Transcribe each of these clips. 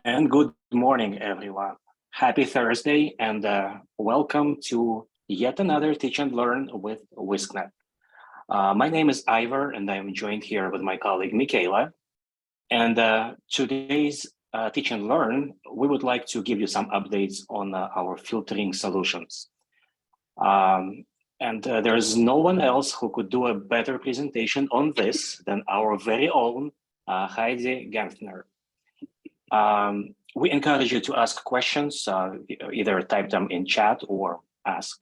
And good morning, everyone. Happy Thursday and welcome to yet another Teach and Learn with WiscNet. My name is Ivor and I'm joined here with my colleague Michaela. And today's Teach and Learn, we would like to give you some updates on our filtering solutions. And there's no one else who could do a better presentation on this than our very own Heidi Gantner. We encourage you to ask questions, either type them in chat or ask.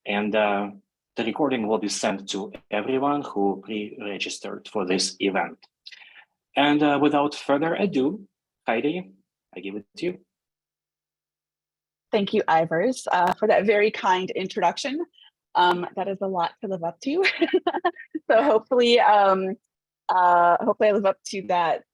And the recording will be sent to everyone who pre-registered for this event. And without further ado, Heidi, I give it to you. Thank you, Ivors, for that very kind introduction. That is a lot to live up to. So hopefully I live up to that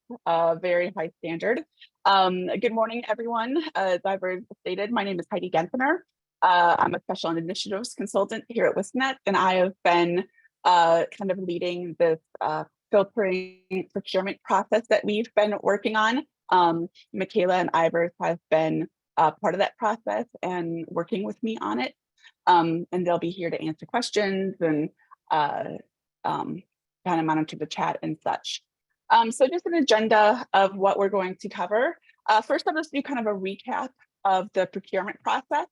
very high standard. Good morning, everyone. As Ivor stated, my name is Heidi Gentner. I'm a special initiatives consultant here at WiscNet, and I have been kind of leading this filtering procurement process that we've been working on. Michaela and Ivor have been part of that process and working with me on it. And they'll be here to answer questions and kind of monitor the chat and such. So just an agenda of what we're going to cover. First, I'll just do kind of a recap of the procurement process,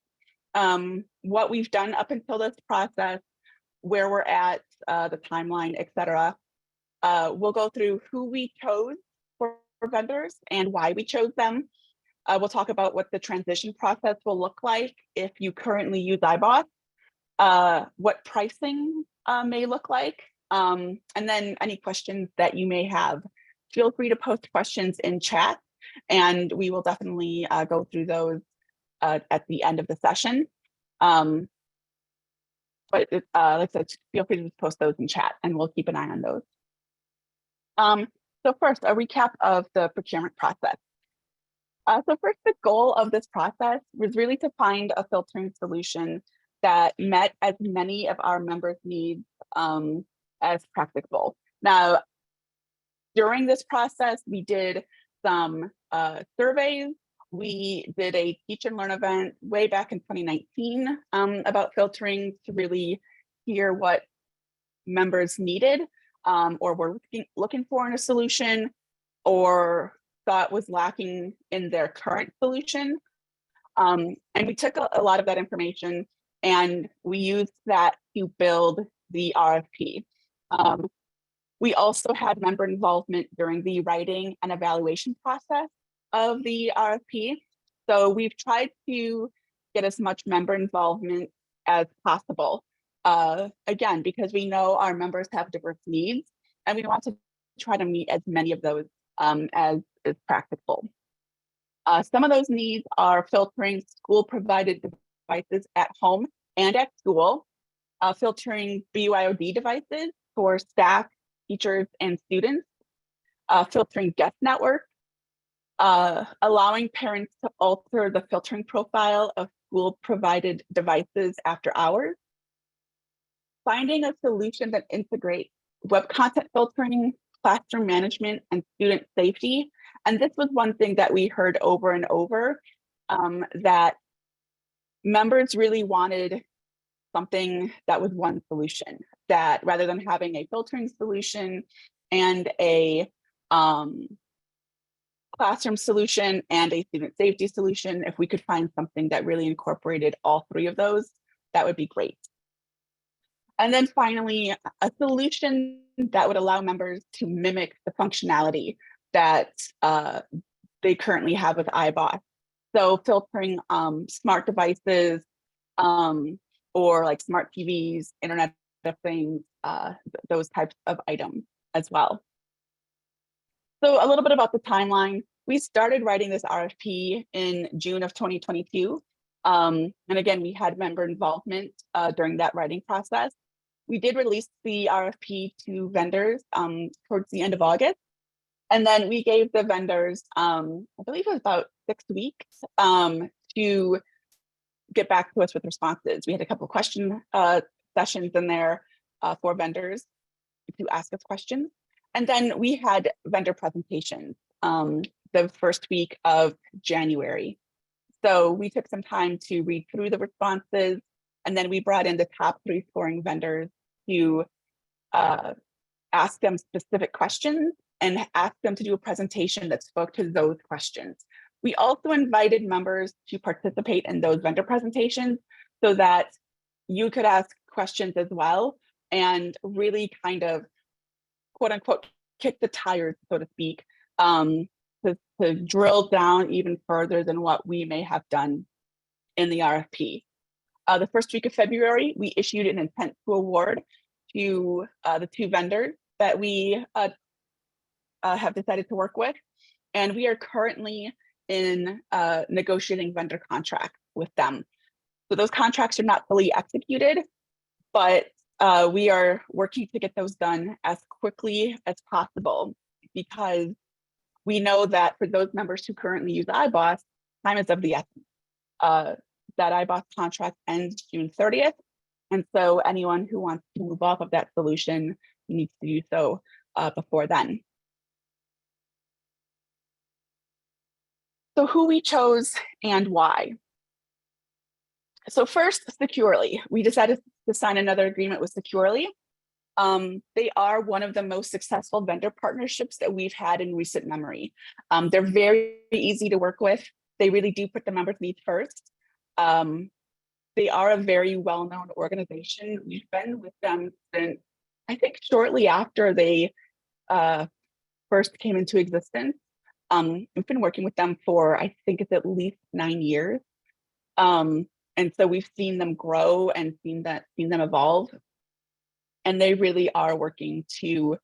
what we've done up until this process, where we're at, the timeline, etc. We'll go through who we chose for vendors and why we chose them. We'll talk about what the transition process will look like if you currently use iBoss, what pricing may look like, and then any questions that you may have. Feel free to post questions in chat, and we will definitely go through those at the end of the session. But like I said, feel free to just post those in chat, and we'll keep an eye on those. So first, a recap of the procurement process. So first, the goal of this process was really to find a filtering solution that met as many of our members' needs as practicable. Now, during this process, we did some surveys. We did a teach and learn event way back in 2019 about filtering to really hear what members needed or were looking for in a solution or thought was lacking in their current solution. And we took a lot of that information and we used that to build the RFP. We also had member involvement during the writing and evaluation process of the RFP. So we've tried to get as much member involvement as possible. Again, because we know our members have diverse needs and we want to try to meet as many of those as is practical. Some of those needs are filtering school-provided devices at home and at school, filtering BYOD devices for staff, teachers, and students, filtering guest network, allowing parents to alter the filtering profile of school-provided devices after hours, finding a solution that integrates web content filtering, classroom management, and student safety. And this was one thing that we heard over and over, that members really wanted something that was one solution, that rather than having a filtering solution and a classroom solution and a student safety solution, if we could find something that really incorporated all three of those, that would be great. And then finally, a solution that would allow members to mimic the functionality that they currently have with iBoss. So filtering smart devices or like smart TVs, Internet of Things, those types of items as well. So a little bit about the timeline. We started writing this RFP in June of 2022. And again, we had member involvement during that writing process. We did release the RFP to vendors towards the end of August. And then we gave the vendors, I believe it was about 6 weeks to get back to us with responses. We had a couple of question sessions in there for vendors to ask us questions. And then we had vendor presentations the first week of January. So we took some time to read through the responses, and then we brought in the top 3 scoring vendors to ask them specific questions and ask them to do a presentation that spoke to those questions. We also invited members to participate in those vendor presentations so that you could ask questions as well and really kind of, quote unquote, kick the tires, so to speak, to drill down even further than what we may have done in the RFP. The first week of February, we issued an intent to award to the 2 vendors that we have decided to work with. And we are currently in negotiating vendor contracts with them. So those contracts are not fully executed, but we are working to get those done as quickly as possible, because we know that for those members who currently use iBoss, time is of the essence. That iBoss contract ends June 30th. And so anyone who wants to move off of that solution needs to do so before then. So who we chose and why. So first, Securely. We decided to sign another agreement with Securely. They are one of the most successful vendor partnerships that we've had in recent memory. They're very easy to work with. They really do put the members' needs first. They are a very well-known organization. We've been with them since, I think, shortly after they first came into existence. We've been working with them for, I think it's at least 9 years. And so we've seen them grow and seen them evolve. And they really are working to,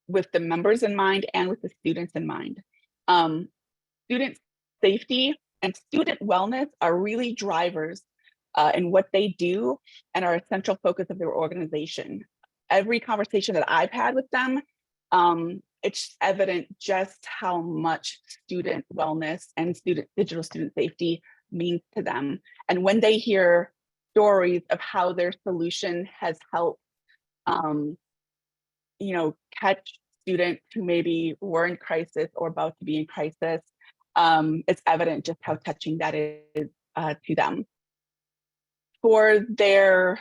with the members in mind and with the students in mind. Student safety and student wellness are really drivers in what they do and are a central focus of their organization. Every conversation that I've had with them, it's evident just how much student wellness and digital student safety means to them. And when they hear stories of how their solution has helped, catch students who maybe were in crisis or about to be in crisis, it's evident just how touching that is to them. For their,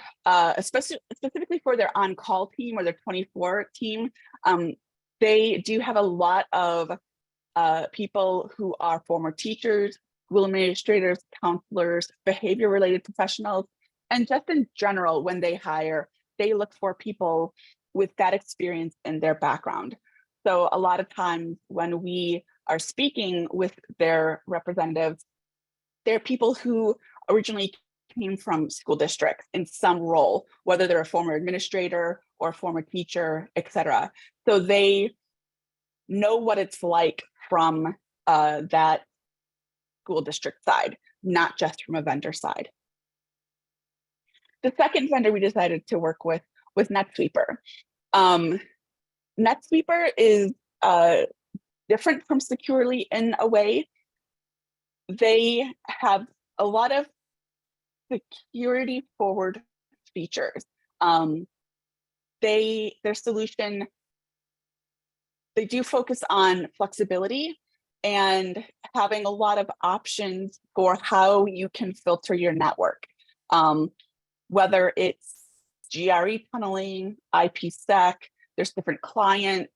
specifically for their on-call team or their 24 team, they do have a lot of people who are former teachers, school administrators, counselors, behavior-related professionals, and just in general, when they hire, they look for people with that experience in their background. So a lot of times when we are speaking with their representatives, they're people who originally came from school districts in some role, whether they're a former administrator or a former teacher, et cetera. So they know what it's like from that school district side, not just from a vendor side. The second vendor we decided to work with was NetSweeper. NetSweeper is different from Securely in a way. They have a lot of security forward features. Their solution, they do focus on flexibility and having a lot of options for how you can filter your network. Whether it's GRE tunneling, IPsec, there's different clients.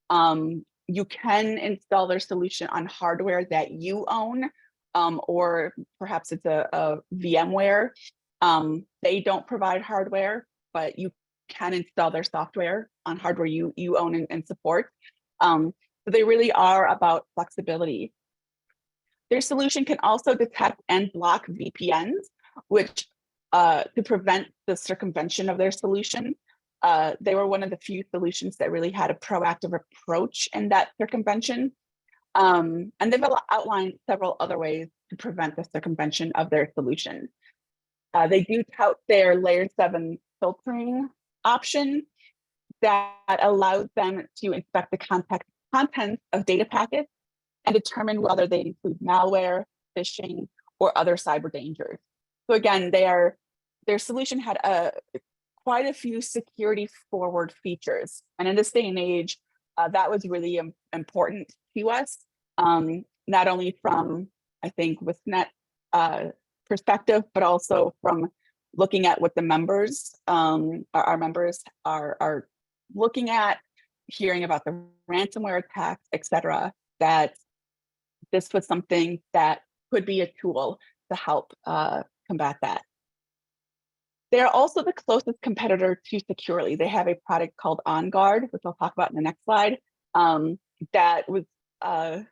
You can install their solution on hardware that you own, or perhaps it's a VMware. They don't provide hardware, but you can install their software on hardware you own and support. So they really are about flexibility. Their solution can also detect and block VPNs, which to prevent the circumvention of their solution. They were one of the few solutions that really had a proactive approach in that circumvention. And they've outlined several other ways to prevent the circumvention of their solution. They do tout their layer 7 filtering option that allows them to inspect the contents of data packets and determine whether they include malware, phishing, or other cyber dangers. So again, their solution had quite a few security forward features. And in this day and age, that was really important to us, not only from, I think, WiscNet perspective, but also from looking at what the members, our members are looking at, hearing about the ransomware attacks, et cetera, that this was something that could be a tool to help combat that. They're also the closest competitor to Securely. They have a product called OnGuard, which I'll talk about in the next slide. That was, I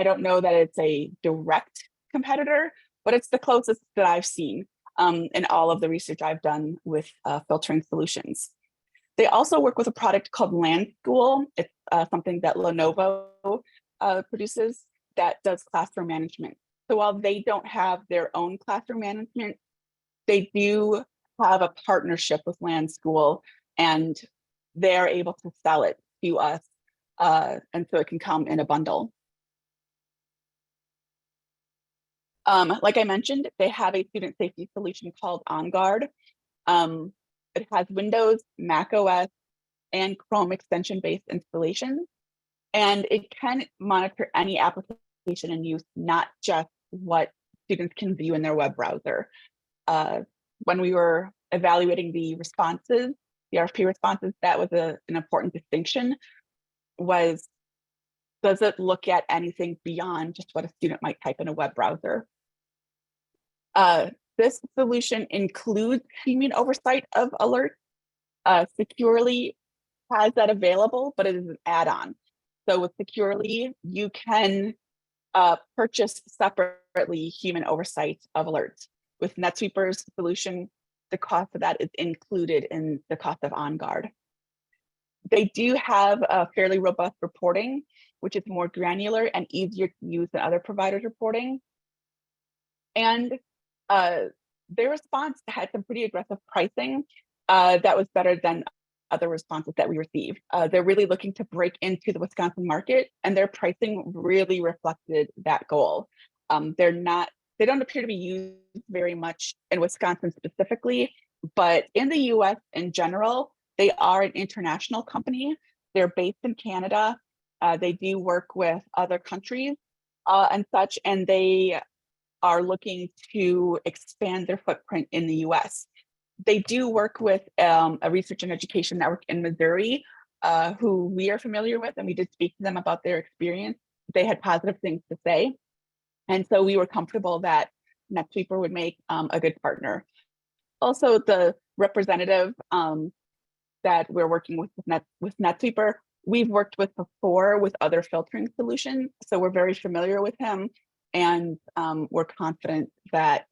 don't know that it's a direct competitor, but it's the closest that I've seen in all of the research I've done with filtering solutions. They also work with a product called LandSchool. It's something that Lenovo produces that does classroom management. So while they don't have their own classroom management, they do have a partnership with LandSchool, and they're able to sell it to us, and so it can come in a bundle. Like I mentioned, they have a student safety solution called OnGuard. It has Windows, Mac OS, and Chrome extension-based installations, and it can monitor any application in use, not just what students can view in their web browser. When we were evaluating the responses, the RFP responses, that was an important distinction, was does it look at anything beyond just what a student might type in a web browser? This solution includes human oversight of alerts. Securely has that available, but it is an add-on. So with Securely, you can purchase separately human oversight of alerts. With NetSweeper's solution, the cost of that is included in the cost of OnGuard. They do have a fairly robust reporting, which is more granular and easier to use than other providers' reporting. And their response had some pretty aggressive pricing that was better than other responses that we received. They're really looking to break into the Wisconsin market, and their pricing really reflected that goal. They don't appear to be used very much in Wisconsin specifically, but in the US in general, they are an international company. They're based in Canada. They do work with other countries and such, and they are looking to expand their footprint in the US. They do work with a research and education network in Missouri, who we are familiar with, and we did speak to them about their experience. They had positive things to say. And so we were comfortable that NetSweeper would make a good partner. Also, the representative that we're working with NetSweeper, we've worked with before with other filtering solutions. So we're very familiar with him, and we're confident that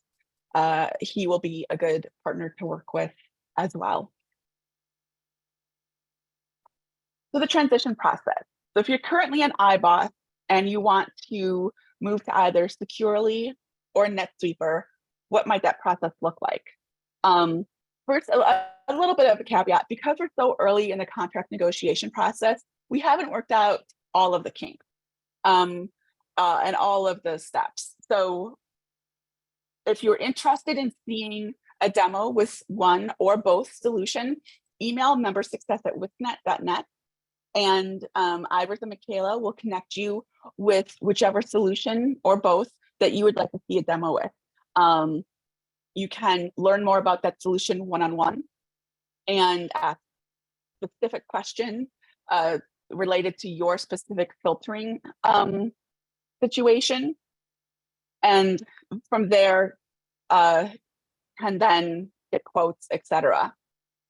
he will be a good partner to work with as well. So the transition process. So if you're currently an iBoss and you want to move to either Securely or NetSweeper, what might that process look like? First, a little bit of a caveat, because we're so early in the contract negotiation process, we haven't worked out all of the kinks and all of the steps. So if you're interested in seeing a demo with one or both solution, email membersuccess@wiscnet.net, and Ivers and Michaela will connect you with whichever solution or both that you would like to see a demo with. You can learn more about that solution one-on-one and ask specific questions related to your specific filtering situation. And from there, can then get quotes, etc.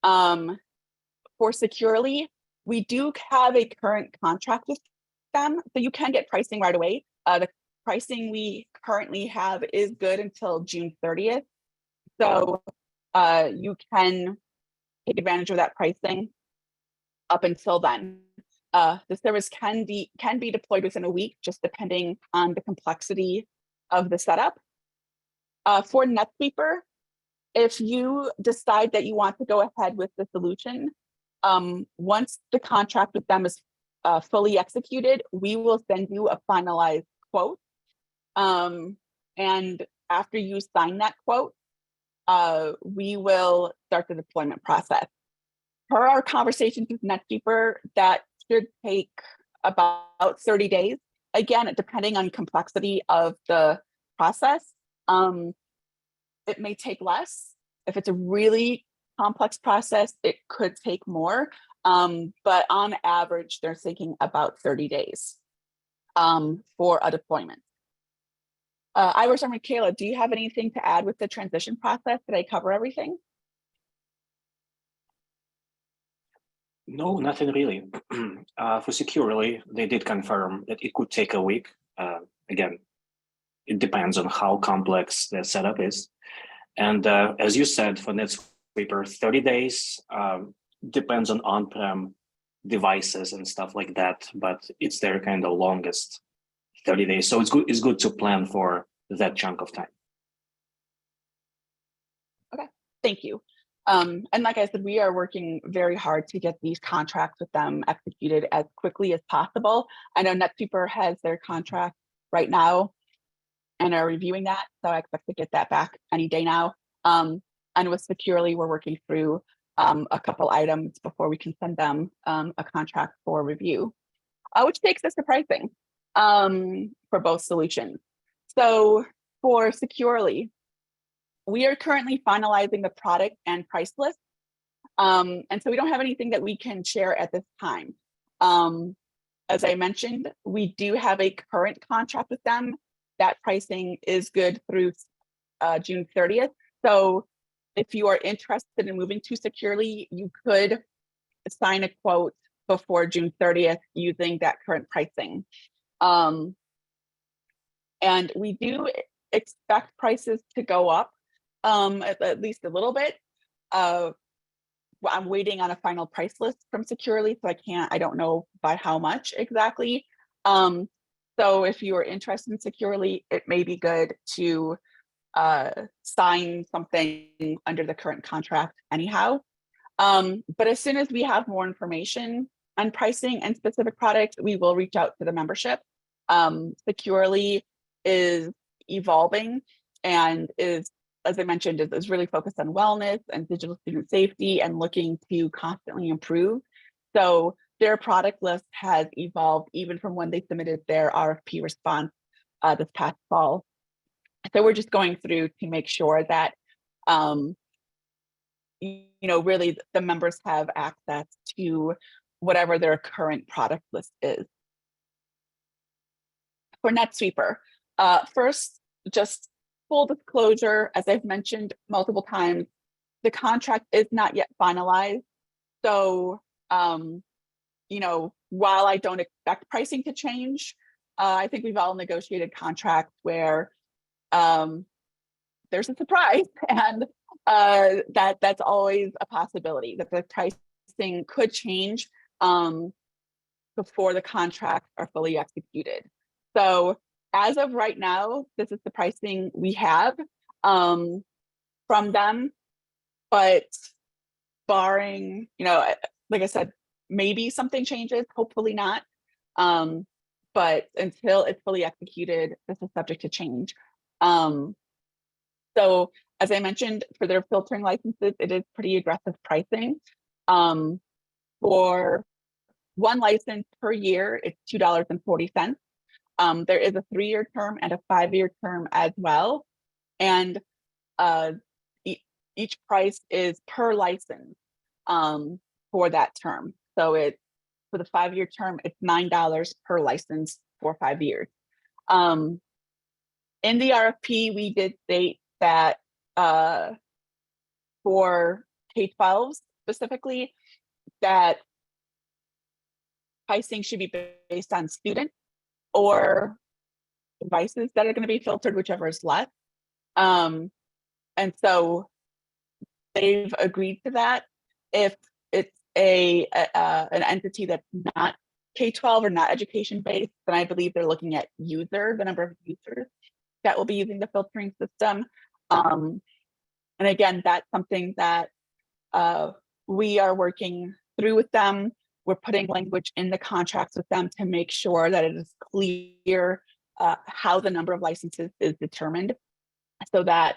For Securely, we do have a current contract with them, so you can get pricing right away. The pricing we currently have is good until June 30th. So you can take advantage of that pricing up until then. The service can be deployed within a week, just depending on the complexity of the setup. For NetSweeper, if you decide that you want to go ahead with the solution, once the contract with them is fully executed, we will send you a finalized quote. And after you sign that quote, we will start the deployment process. Per our conversations with NetSweeper, that should take about 30 days. Again, depending on complexity of the process, it may take less. If it's a really complex process, it could take more. But on average, they're thinking about 30 days for a deployment. Iris or Michaela, do you have anything to add with the transition process? Did I cover everything? No, nothing really. For securely, they did confirm that it could take a week. Again, it depends on how complex the setup is. And as you said, for NetSweeper, 30 days depends on on-prem devices and stuff like that, but it's their kind of longest 30 days. So it's good to plan for that chunk of time. Okay, thank you. And like I said, we are working very hard to get these contracts with them executed as quickly as possible. I know NetSweeper has their contract right now and are reviewing that, so I expect to get that back any day now. And with Securely, we're working through a couple items before we can send them a contract for review, which takes us to pricing for both solutions. So for Securely, we are currently finalizing the product and price list. And so we don't have anything that we can share at this time. As I mentioned, we do have a current contract with them. That pricing is good through June 30th. So if you are interested in moving to Securely, you could sign a quote before June 30th using that current pricing. And we do expect prices to go up at least a little bit. I'm waiting on a final price list from Securely, so I don't know by how much exactly. So if you are interested in Securely, it may be good to sign something under the current contract anyhow. But as soon as we have more information on pricing and specific products, we will reach out to the membership. Securely is evolving and is, as I mentioned, is really focused on wellness and digital student safety and looking to constantly improve. So their product list has evolved even from when they submitted their RFP response this past fall. So we're just going through to make sure that, really the members have access to whatever their current product list is. For NetSweeper, first, just full disclosure, as I've mentioned multiple times, the contract is not yet finalized. So, while I don't expect pricing to change, I think we've all negotiated contracts where there's a surprise, and that's always a possibility that the pricing could change before the contracts are fully executed. So as of right now, this is the pricing we have from them, but barring, like I said, maybe something changes, hopefully not. But until it's fully executed, this is subject to change. So as I mentioned, for their filtering licenses, it is pretty aggressive pricing. For one license per year, it's $2.40. There is a 3-year term and a 5-year term as well. And each price is per license for that term. So for the 5-year term, it's $9 per license for 5 years. In the RFP, we did state that for K-12 specifically, that pricing should be based on student or devices that are going to be filtered, whichever is less. And so they've agreed to that. If it's an entity that's not K-12 or not education based, then I believe they're looking at the number of users that will be using the filtering system. And again, that's something that we are working through with them. We're putting language in the contracts with them to make sure that it is clear how the number of licenses is determined, so that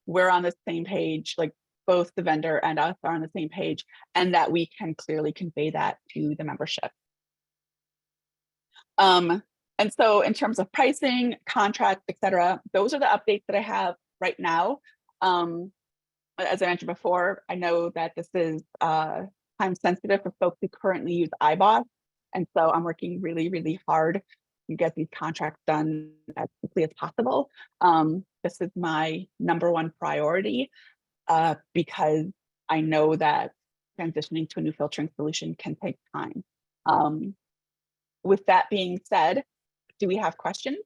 we're on the same page, like both the vendor and us are on the same page, and that we can clearly convey that to the membership. And so in terms of pricing, contract, et cetera, those are the updates that I have right now. As I mentioned before, I know that this is time sensitive for folks who currently use iBoss. And so I'm working really, really hard to get these contracts done as quickly as possible. This is my number one priority because I know that transitioning to a new filtering solution can take time. With that being said, do we have questions?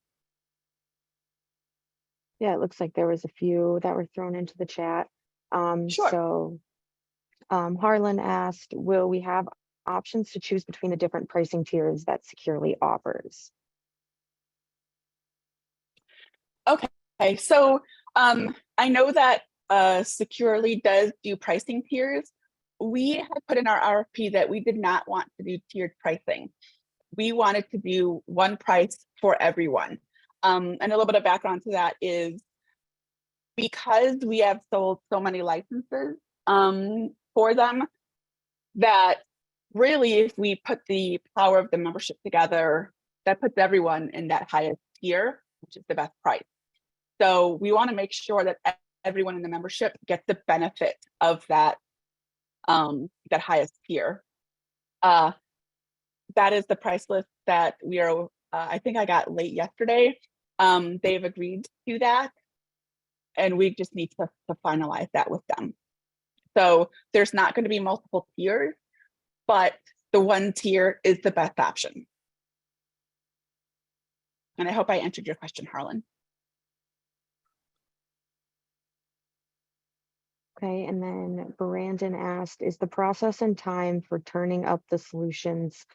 Yeah, it looks like there was a few that were thrown into the chat. Sure. Harlan asked, will we have options to choose between the different pricing tiers that Securely offers? Okay, so I know that Securely does do pricing tiers. We had put in our RFP that we did not want to do tiered pricing. We wanted to do one price for everyone. And a little bit of background to that is because we have sold so many licenses for them, that really if we put the power of the membership together, that puts everyone in that highest tier, which is the best price. So we want to make sure that everyone in the membership gets the benefit of that that highest tier. That is the price list that we are, I think I got late yesterday. They've agreed to that, and we just need to finalize that with them. So there's not going to be multiple tiers, but the one tier is the best option. And I hope I answered your question, Harlan. Okay, and then Brandon asked, is the process and time for turning up the solutions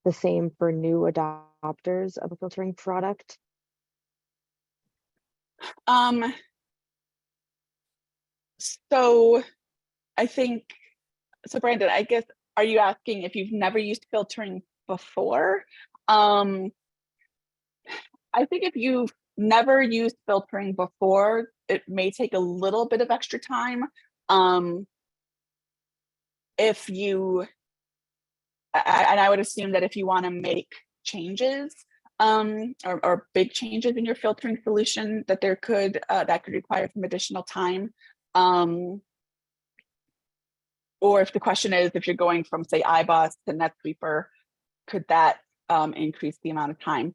the same for new adopters of a filtering product? So I think, so Brandon, I guess, are you asking if you've never used filtering before? I think if you've never used filtering before, it may take a little bit of extra time. If you, and I would assume that if you want to make changes or big changes in your filtering solution, that there could that could require some additional time. Or if the question is, if you're going from say iBoss to NetSweeper, could that increase the amount of time?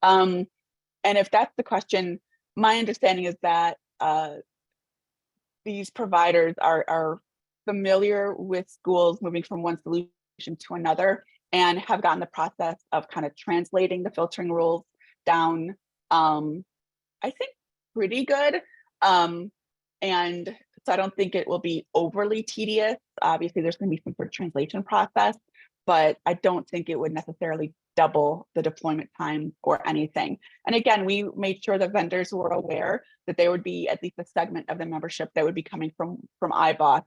And if that's the question, my understanding is that these providers are familiar with schools moving from one solution to another and have gotten the process of kind of translating the filtering rules down, I think, pretty good. And so I don't think it will be overly tedious. Obviously, there's going to be some sort of translation process, but I don't think it would necessarily double the deployment time or anything. And again, we made sure the vendors were aware that there would be at least a segment of the membership that would be coming from iBoss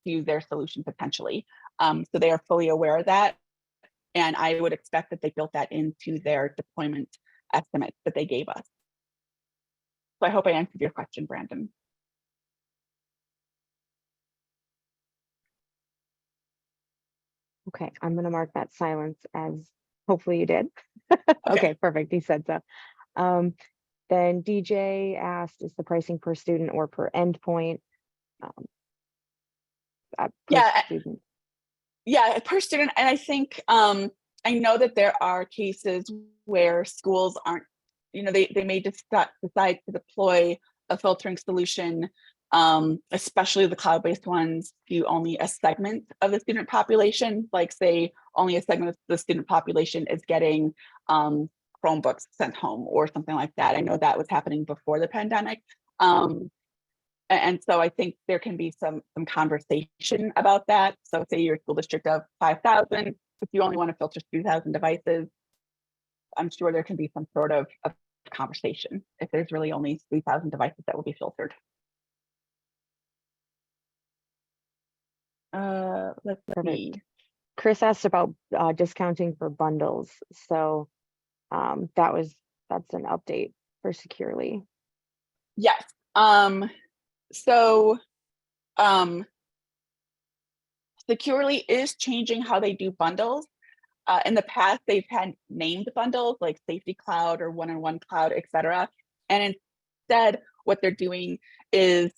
to use their solution potentially. So they are fully aware of that. And I would expect that they built that into their deployment estimates that they gave us. So I hope I answered your question, Brandon. Okay, I'm going to mark that silence as hopefully you did. Okay, perfect. He said so. Then DJ asked, is the pricing per student or per endpoint? Student. Yeah, per student. And I think I know that there are cases where schools aren't, they may just decide to deploy a filtering solution, especially the cloud-based ones, to only a segment of the student population. Like say only a segment of the student population is getting Chromebooks sent home or something like that. I know that was happening before the pandemic. And so I think there can be some conversation about that. So say you're a school district of 5,000, if you only want to filter 2,000 devices, I'm sure there can be some sort of conversation if there's really only 3,000 devices that will be filtered. Let's see. Chris asked about discounting for bundles. So that's an update for Securely. Yes. So Securely is changing how they do bundles. In the past, they've had named bundles like Safety Cloud or One-on-One Cloud, etc. And instead, what they're doing is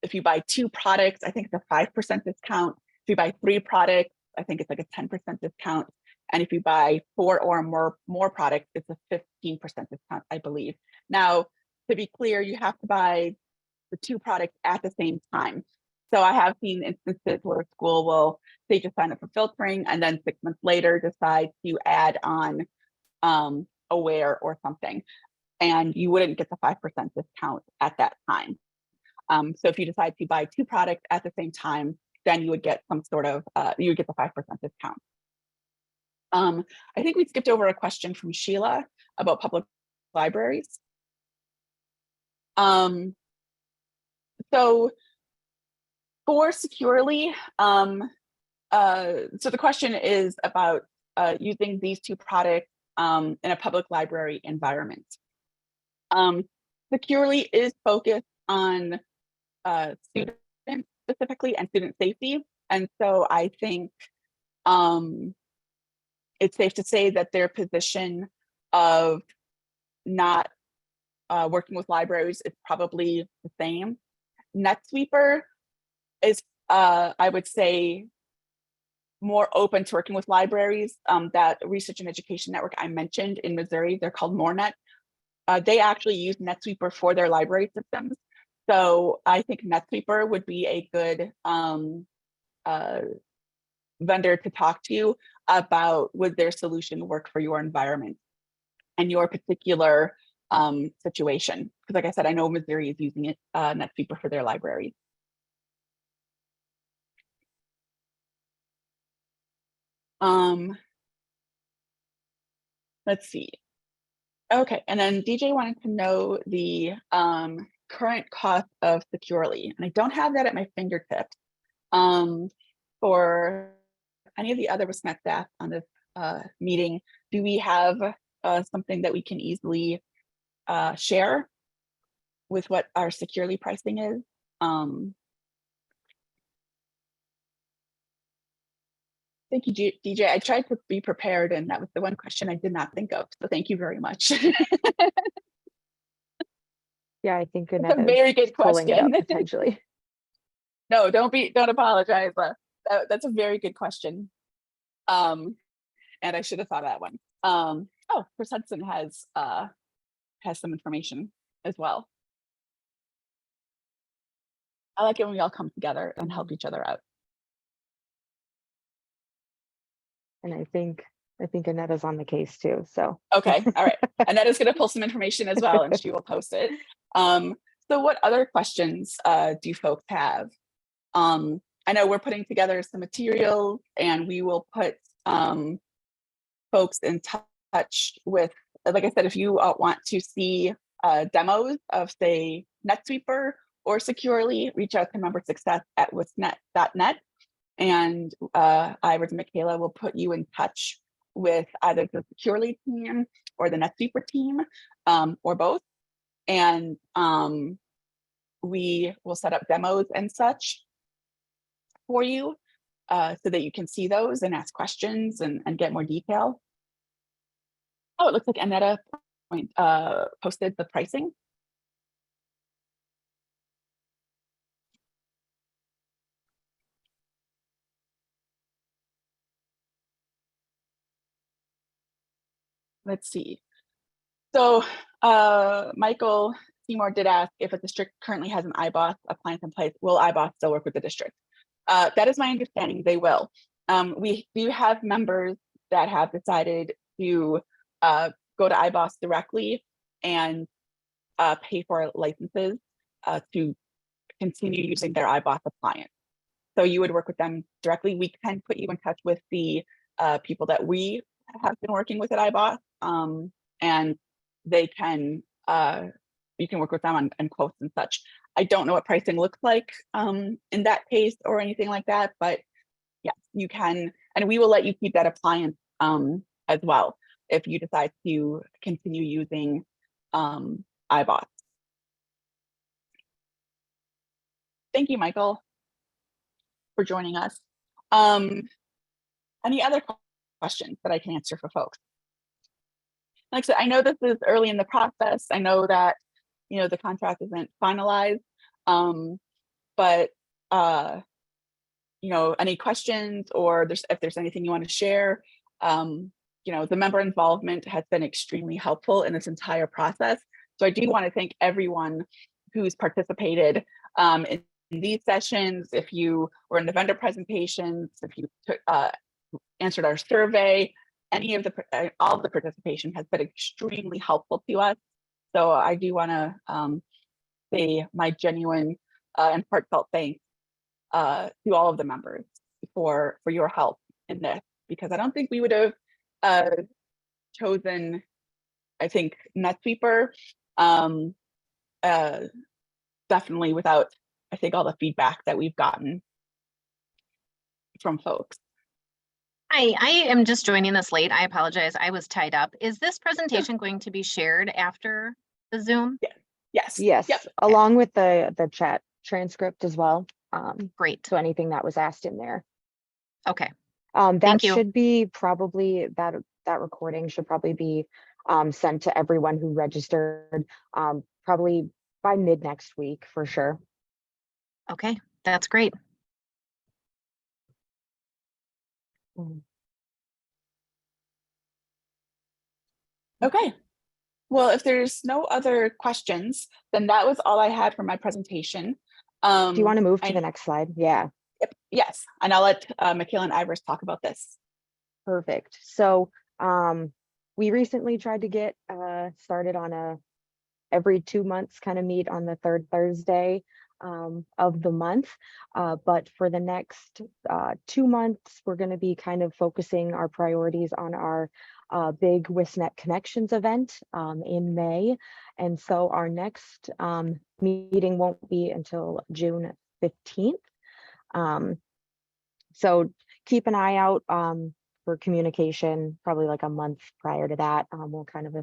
if you buy 2 products, I think it's a 5% discount. If you buy 3 products, I think it's like a 10% discount. And if you buy 4 or more products, it's a 15% discount, I believe. Now, to be clear, you have to buy the 2 products at the same time. So I have seen instances where a school will, they just sign up for filtering and then 6 months later decide to add on Aware or something. And you wouldn't get the 5% discount at that time. So if you decide to buy 2 products at the same time, then you would get some sort of, you would get the 5% discount. I think we skipped over a question from Sheila about public libraries. So for Securely, so the question is about using these 2 products in a public library environment. Securely is focused on students specifically and student safety. And so I think it's safe to say that their position of not working with libraries is probably the same. NetSweeper is, I would say, more open to working with libraries. That Research and Education Network I mentioned in Missouri, they're called MoreNet. They actually use NetSweeper for their library systems. So I think NetSweeper would be a good vendor to talk to about would their solution work for your environment and your particular situation. Because like I said, I know Missouri is using it, NetSweeper for their libraries. Let's see. Okay, and then DJ wanted to know the current cost of Securely, and I don't have that at my fingertips. For any of the other WiscNet staff on this meeting, do we have something that we can easily share with what our Securely pricing is? Thank you, DJ. I tried to be prepared, and that was the one question I did not think of. So thank you very much. Yeah, I think That's a very good pulling it up question. potentially. No, don't apologize. That's a very good question. And I should have thought of that one. Oh, Chris Hudson has some information as well. I like it when we all come together and help each other out. And I think Annetta's on the case too. So okay, all right. Annetta's going to pull some information as well, and she will post it. So what other questions do folks have? I know we're putting together some materials, and we will put folks in touch with, like I said, if you want to see demos of, say, NetSweeper or Securely, reach out to membersuccess@wiscnet.net. And Ivers and Michaela will put you in touch with either the Securely team or the NetSweeper team, or both. And we will set up demos and such for you so that you can see those and ask questions and get more detail. Oh, it looks like Annetta posted the pricing. Let's see. So Michael Seymour did ask if a district currently has an IBOSS appliance in place, will IBOSS still work with the district? That is my understanding, they will. We do have members that have decided to go to IBOSS directly and pay for licenses to continue using their IBOSS appliance. So you would work with them directly. We can put you in touch with the people that we have been working with at IBOSS, and they can, you can work with them on quotes and such. I don't know what pricing looks like in that case or anything like that, but yes, you can, and we will let you keep that appliance as well if you decide to continue using IBOSS. Thank you, Michael, for joining us. Any other questions that I can answer for folks. Like I said, I know this is early in the process. I know that, the contract isn't finalized, but any questions, or if there's anything you want to share, the member involvement has been extremely helpful in this entire process. So I do want to thank everyone who's participated in these sessions. If you were in the vendor presentations, if you answered our survey, all of the participation has been extremely helpful to us. So I do want to say my genuine and heartfelt thanks to all of the members for your help in this, because I don't think we would have chosen, I think, NetSweeper definitely without, I think, all the feedback that we've gotten from folks. I am just joining this late. I apologize. I was tied up. Is this presentation going to be shared after the Zoom? Yes. Yes, Yep. along with the chat transcript as well. Great. So anything that was asked in there. Okay. That Thank you. should be probably, that recording should probably be sent to everyone who registered probably by mid next week for sure. Okay, that's great. Okay. Well, if there's no other questions, then that was all I had for my presentation. Do you want to move to the next slide? Yeah. Yes, and I'll let Michaela and Ivers talk about this. Perfect. So we recently tried to get started on every 2 months kind of meet on the third Thursday of the month. But for the next 2 months, we're going to be kind of focusing our priorities on our big WiscNet Connections event in May. And so our next meeting won't be until June 15th. So keep an eye out for communication, probably like a month prior to that. We'll kind of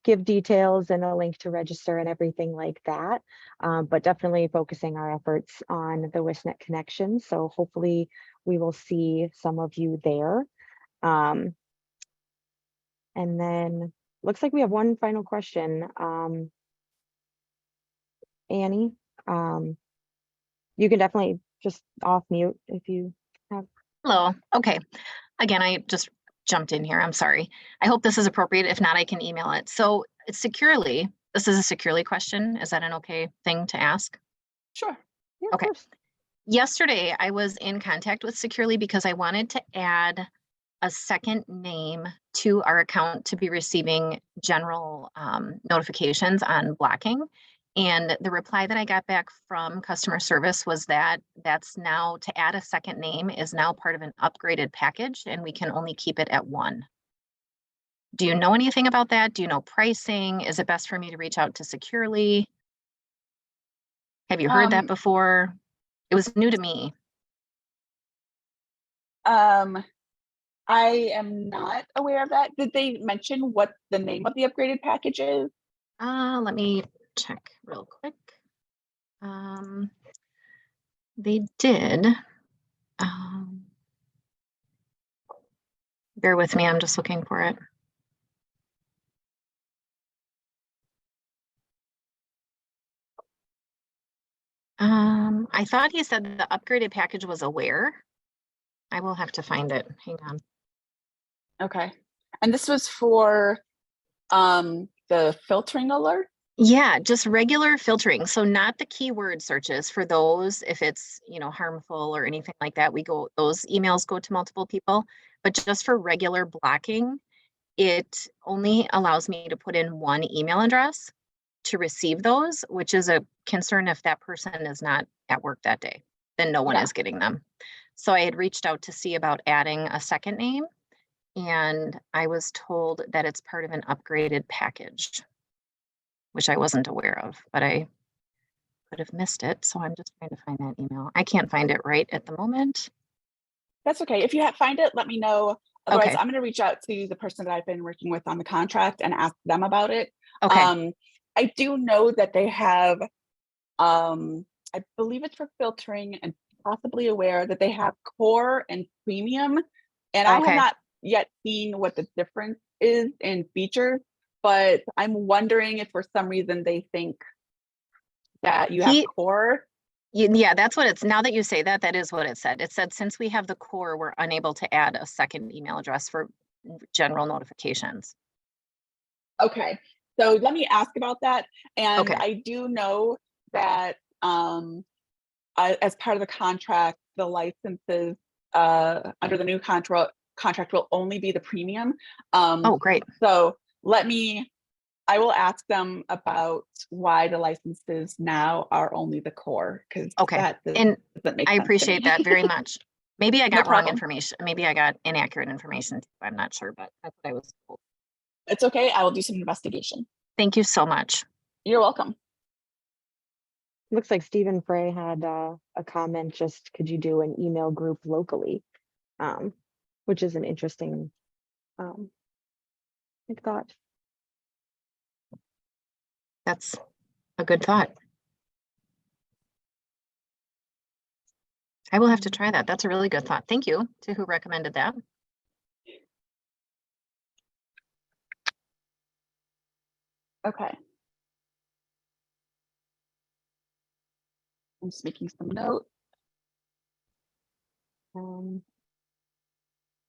give details and a link to register and everything like that, but definitely focusing our efforts on the WiscNet Connections. So hopefully we will see some of you there. And then looks like we have one final question. Annie, you can definitely just off mute if you have. Hello. Okay. Again, I just jumped in here. I'm sorry. I hope this is appropriate. If not, I can email it. So it's securely, this is a securely question. Is that an okay thing to ask? Sure. Yeah, Okay. of course. Yesterday, I was in contact with Securely because I wanted to add a second name to our account to be receiving general notifications on blocking. And the reply that I got back from customer service was that that's now, to add a second name is now part of an upgraded package, and we can only keep it at one. Do you know anything about that? Do you know pricing? Is it best for me to reach out to Securely? Have you heard that before? It was new to me. I am not aware of that. Did they mention what the name of the upgraded package is? Let me check real quick. They did. Bear with me, I'm just looking for it. I thought he said the upgraded package was Aware. I will have to find it. Hang on. Okay. And this was for the filtering alert? Yeah, just regular filtering. So not the keyword searches for those, if it's, harmful or anything like that, those emails go to multiple people, but just for regular blocking, it only allows me to put in one email address to receive those, which is a concern if that person is not at work that day, then no one is getting them. So I had reached out to see about adding a second name, and I was told that it's part of an upgraded package, which I wasn't aware of, but I could have missed it. So I'm just trying to find that email. I can't find it right at the moment. That's okay. If you find it, let me know. Otherwise, Okay. I'm going to reach out to the person that I've been working with on the contract and ask them about it. Okay. I do know that they have, I believe it's for filtering and possibly Aware, that they have core and premium. And I have not yet seen what the difference is in features, but I'm wondering if for some reason they think that you have core. Yeah, that's what it's, now that you say that, that is what it said. It said, since we have the core, we're unable to add a second email address for general notifications. Okay, so let me ask about that. And Okay. I do know that as part of the contract, the licenses under the new contract will only be the premium. Oh, great. So I will ask them about why the licenses now are only the core, because Okay. that And doesn't make I sense to appreciate me. that very much. Maybe I No got wrong problem. information. Maybe I got inaccurate information. I'm not sure, but that's what I was told. It's okay. I will do some investigation. Thank you so much. You're welcome. Looks like Stephen Frey had a comment, just could you do an email group locally? Which is an interesting thought. That's a good thought. I will have to try that. That's a really good thought. Thank you to who recommended that. Okay. I'm just making some notes.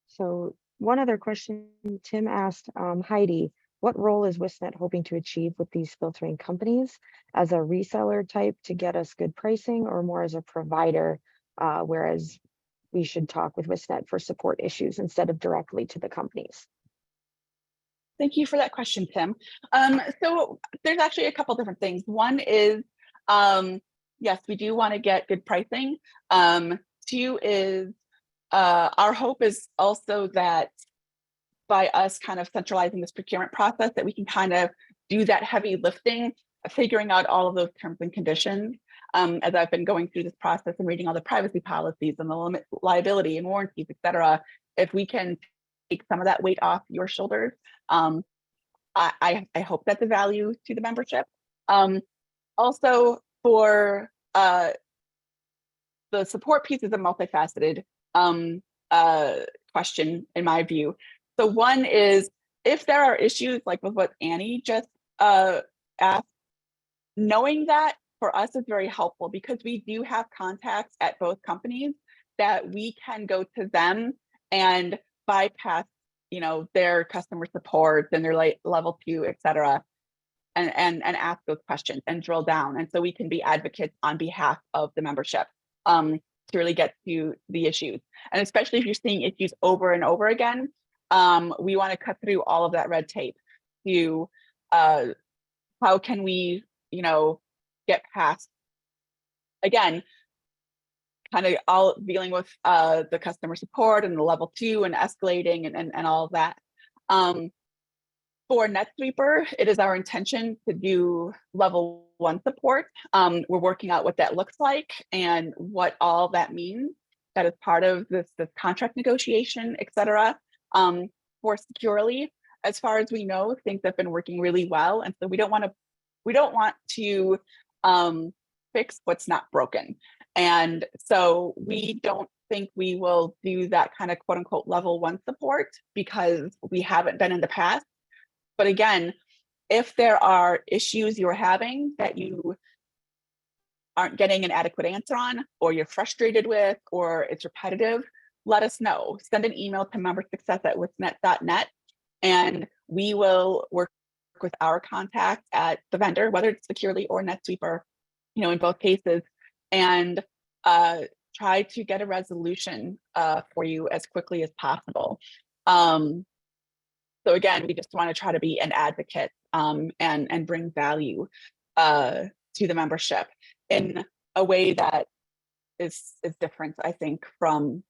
So one other question Tim asked, Heidi, what role is WiscNet hoping to achieve with these filtering companies? As a reseller type to get us good pricing, or more as a provider, whereas we should talk with WiscNet for support issues instead of directly to the companies? Thank you for that question, Tim. So there's actually a couple different things. One is, yes, we do want to get good pricing. Two is, our hope is also that by us kind of centralizing this procurement process, that we can kind of do that heavy lifting, figuring out all of those terms and conditions. As I've been going through this process and reading all the privacy policies and the limit liability and warranties, et cetera, if we can take some of that weight off your shoulders, I hope that's a value to the membership. Also, for the support piece is a multifaceted question in my view. So one is, if there are issues like with what Annie just asked, knowing that for us is very helpful, because we do have contacts at both companies that we can go to them and bypass, their customer support and their level 2, et cetera, and ask those questions and drill down. And so we can be advocates on behalf of the membership to really get to the issues. And especially if you're seeing issues over and over again, we want to cut through all of that red tape to how can we, get past, again, kind of all dealing with the customer support and the level 2 and escalating and all of that. For NetSweeper, it is our intention to do level 1 support. We're working out what that looks like and what all that means. That is part of this contract negotiation, et cetera. For Securely, as far as we know, things have been working really well, and so we don't want to fix what's not broken. And so we don't think we will do that kind of quote unquote level 1 support, because we haven't been in the past. But again, if there are issues you're having that you aren't getting an adequate answer on, or you're frustrated with, or it's repetitive, let us know. Send an email to membersuccess@wiscnet.net, and we will work with our contact at the vendor, whether it's Securely or NetSweeper, in both cases, and try to get a resolution for you as quickly as possible. So again, we just want to try to be an advocate and bring value to the membership in a way that is different, I think, from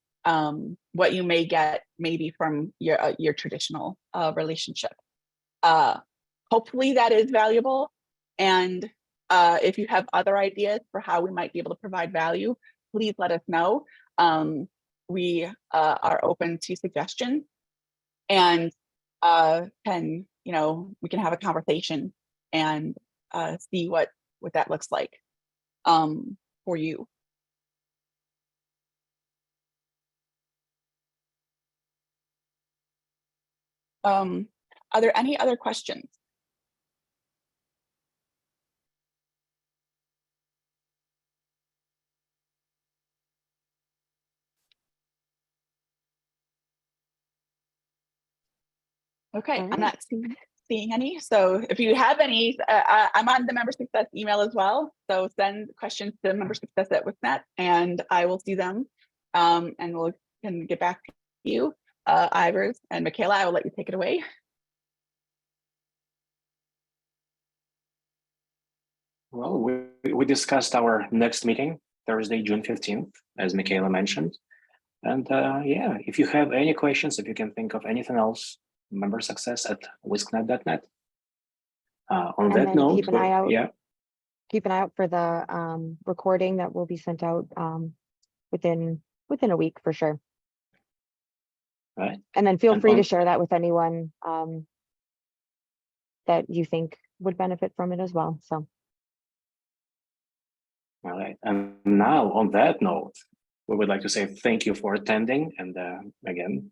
what you may get maybe from your traditional relationship. Hopefully that is valuable. And if you have other ideas for how we might be able to provide value, please let us know. We are open to suggestions, and we can have a conversation and see what that looks like for you. Are there any other questions? Okay, All I'm right. not seeing any. So if you have any, I'm on the member success email as well. So send questions to member success at WiscNet and I will see them. And we'll can get back to you. Ivers and Michaela, I will let you take it away. Well, we discussed our next meeting, Thursday, June 15th, as Michaela mentioned. And yeah, if you have any questions, if you can think of anything else, member success at WiscNet.net. On And that then note, keep an eye out. yeah, Keep an eye out for the recording that will be sent out within a week for sure. right. And then feel And free to on- share that with anyone that you think would benefit from it as well. So All right. And now on that note, we would like to say thank you for attending. And again,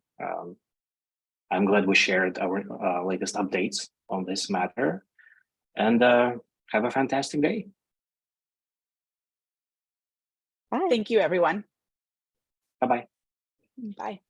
I'm glad we shared our latest updates on this matter. And have a fantastic day. bye. Thank you, everyone. Bye-bye. Bye.